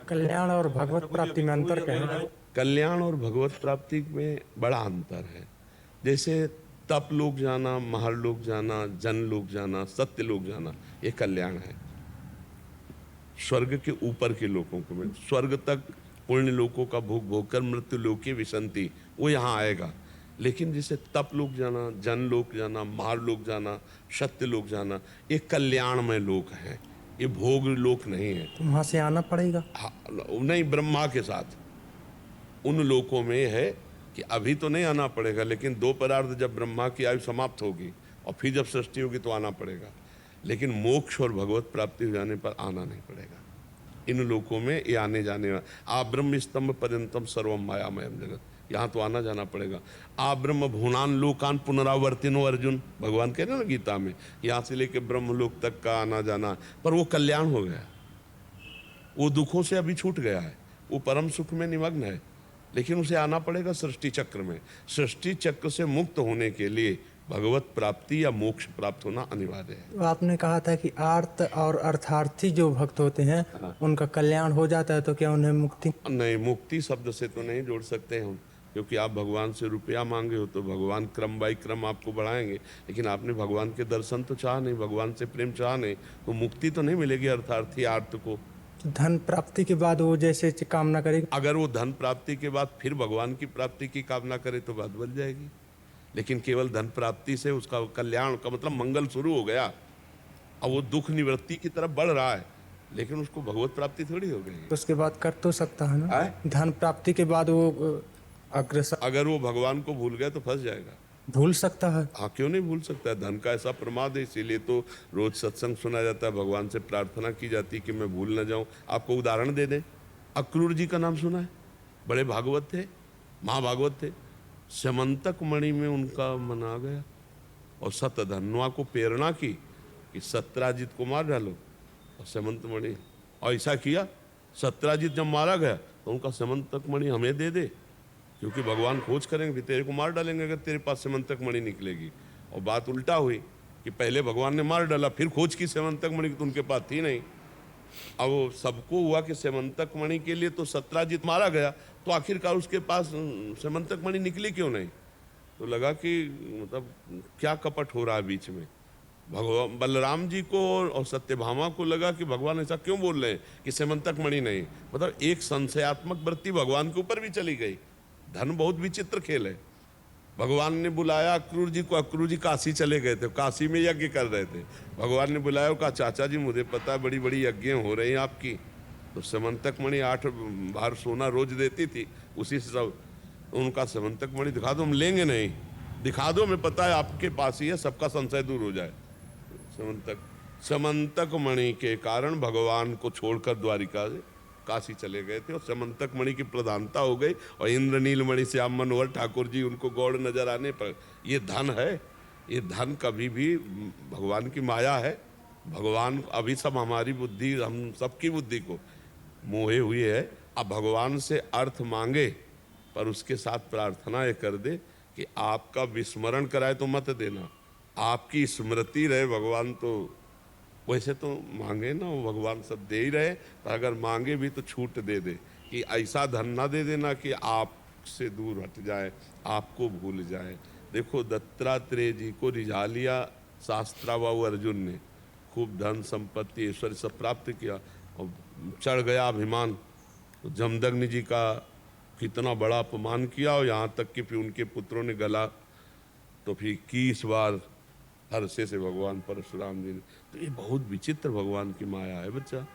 कल्याण और भगवत प्राप्ति में अंतर क्या है? कल्याण और भगवत प्राप्ति में बड़ा अंतर है। जैसे तप लोक जाना, महालोक जाना, जन लोक जाना, सत्य लोक जाना, ये कल्याण है। स्वर्ग के ऊपर के लोगों को में स्वर्ग तक पुण्य लोकों का भोग भोग कर मृत्यु लोके विसंति, वो यहाँ आएगा। लेकिन जैसे तप लोक जाना, जन लोक जाना, महालोक जाना, सत्य लोक जाना, ये कल्याणमय लोक है, ये भोग लोक नहीं है। तो वहां से आना पड़ेगा? नहीं, ब्रह्मा के साथ उन लोकों में है कि अभी तो नहीं आना पड़ेगा, लेकिन दो परार्थ जब ब्रह्मा की आयु समाप्त होगी और फिर जब सृष्टि होगी तो आना पड़ेगा। लेकिन मोक्ष और भगवत प्राप्ति हो जाने पर आना नहीं पड़ेगा। इन लोकों में ये आने जाने आ ब्रह्म स्तंभ पर्यंतम सर्वम मायामयम जगत, यहाँ तो आना जाना पड़ेगा। आ ब्रह्म भुवनान लोकान पुनरावर्तिनो अर्जुन, भगवान कह रहे ना गीता में, यहाँ से लेके ब्रह्म लोक तक का आना जाना, पर वो कल्याण हो गया, वो दुखों से अभी छूट गया है, वो परम सुख में निमग्न है। लेकिन उसे आना पड़ेगा सृष्टि चक्र में। सृष्टि चक्र से मुक्त होने के लिए भगवत प्राप्ति या मोक्ष प्राप्त होना अनिवार्य है। तो आपने कहा था कि आर्त और अर्थार्थी जो भक्त होते हैं उनका कल्याण हो जाता है, तो क्या उन्हें मुक्ति? नहीं, मुक्ति शब्द से तो नहीं जोड़ सकते हम, क्योंकि आप भगवान से रुपया मांगे हो तो भगवान क्रम बाई क्रम आपको बढ़ाएंगे। लेकिन आपने भगवान के दर्शन तो चाह नहीं, भगवान से प्रेम चाह नहीं, तो मुक्ति तो नहीं मिलेगी अर्थार्थी आर्त को। धन प्राप्ति के बाद वो जैसे कामना करेगा, अगर वो धन प्राप्ति के बाद फिर भगवान की प्राप्ति की कामना करे तो बात बन जाएगी। लेकिन केवल धन प्राप्ति से उसका कल्याण का मतलब मंगल शुरू हो गया, अब वो दुख निवृत्ति की तरफ बढ़ रहा है, लेकिन उसको भगवत प्राप्ति थोड़ी हो गई। तो उसके बाद कर तो सकता है ना? धन प्राप्ति के बाद वो अग्रसर, अगर वो भगवान को भूल गया तो फंस जाएगा। भूल सकता है? हाँ, क्यों नहीं भूल सकता है। धन का ऐसा प्रमाद है, इसीलिए तो रोज सत्संग सुना जाता है, भगवान से प्रार्थना की जाती है कि मैं भूल न जाऊं। आपको उदाहरण दे दें, अक्रूर जी का नाम सुना है, बड़े भागवत थे, महाभागवत थे। समंतक मणि में उनका मन आ गया और सतधन्वा को प्रेरणा की कि सत्राजित को मार डालो, और समंत मणि ऐसा किया। सत्राजित जब मारा गया तो उनका समंतक मणि हमें दे दे, क्योंकि भगवान खोज करेंगे फिर तेरे को मार डालेंगे अगर तेरे पास समंतक मणि निकलेगी। और बात उल्टा हुई कि पहले भगवान ने मार डाला, फिर खोज की समंतक मणि तो उनके पास थी नहीं। अब सबको हुआ कि समंतक मणि के लिए तो सत्राजित मारा गया, तो आखिरकार उसके पास समंतक मणि निकली क्यों नहीं? तो लगा कि मतलब क्या कपट हो रहा है बीच में। भगवान बलराम जी को और सत्यभामा को लगा कि भगवान ऐसा क्यों बोल रहे हैं कि समंतक मणि नहीं, मतलब एक संशयात्मक वृत्ति भगवान के ऊपर भी चली गई। धन बहुत विचित्र खेल है। भगवान ने बुलाया अक्रूर जी को, अक्रूर जी काशी चले गए थे, काशी में यज्ञ कर रहे थे। भगवान ने बुलाया, कहा चाचा जी मुझे पता है बड़ी बड़ी यज्ञ हो रही हैं आपकी। तो समंतक मणि 8 बार सोना रोज देती थी, उसी से सब उनका समंतक मणि दिखा दो। हम लेंगे नहीं, दिखा दो, मैं पता है आपके पास ही है, सबका संशय दूर हो जाए। समंतक मणि के कारण भगवान को छोड़कर द्वारिका से काशी चले गए थे और समंतक मणि की प्रधानता हो गई। और इंद्रनील मणि श्याम मनोहर ठाकुर जी उनको गौड़ नजर आने पर, ये धन है, ये धन कभी भी भगवान की माया है। भगवान अभी सब हमारी बुद्धि, हम सबकी बुद्धि को मोहे हुए है। अब भगवान से अर्थ मांगे पर उसके साथ प्रार्थना ये कर दे कि आपका विस्मरण कराए तो मत देना, आपकी स्मृति रहे भगवान। तो वैसे तो मांगे ना, वो भगवान सब दे ही रहे, पर अगर मांगे भी तो छूट दे दे कि ऐसा धन ना दे देना कि आपसे दूर हट जाए, आपको भूल जाए। देखो दत्तात्रेय जी को रिझा लिया शास्त्राबाहु अर्जुन ने, खूब धन संपत्ति ऐश्वर्य सब प्राप्त किया और चढ़ गया अभिमान। तो जमदग्नि जी का कितना बड़ा अपमान किया, और यहाँ तक कि फिर उनके पुत्रों ने गला, तो फिर 21 बार हर्षे से भगवान परशुराम जी ने। तो ये बहुत विचित्र भगवान की माया है बच्चा।